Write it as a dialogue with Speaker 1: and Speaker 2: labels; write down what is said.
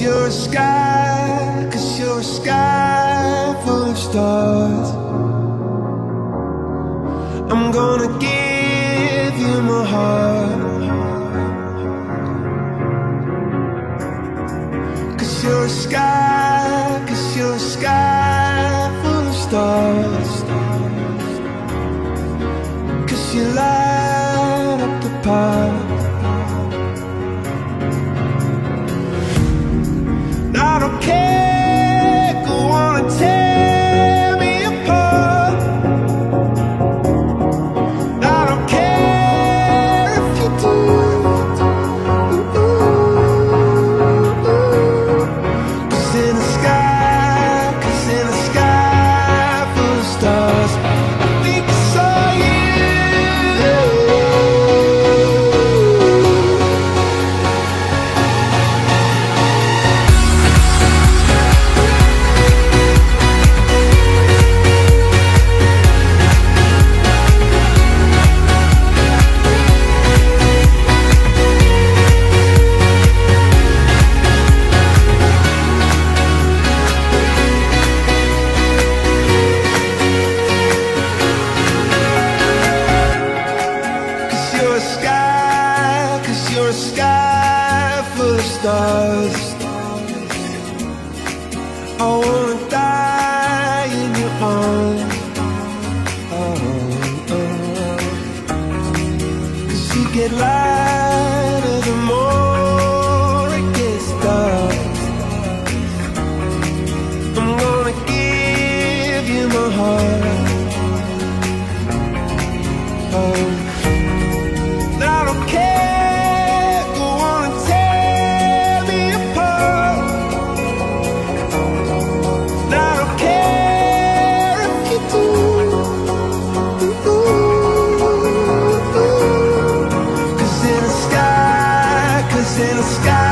Speaker 1: you're a sky, 'cause you're a sky full of stars. I'm gonna give you my heart, 'cause you're a sky, 'cause you're a sky full of stars. 'Cause you light up the path. I don't care, go on and tear me apart. I don't care if you do. Cause in the sky, 'cause in the sky full of stars, I think I saw you. You're a sky, 'cause you're a sky full of stars. I wanna die in your arms. Oh, oh. 'Cause you get lighter the more it gets dark. I'm gonna give you my heart. Oh, I don't care, go on and tear me apart. I don't care if you do. Cause in the sky, 'cause in the sky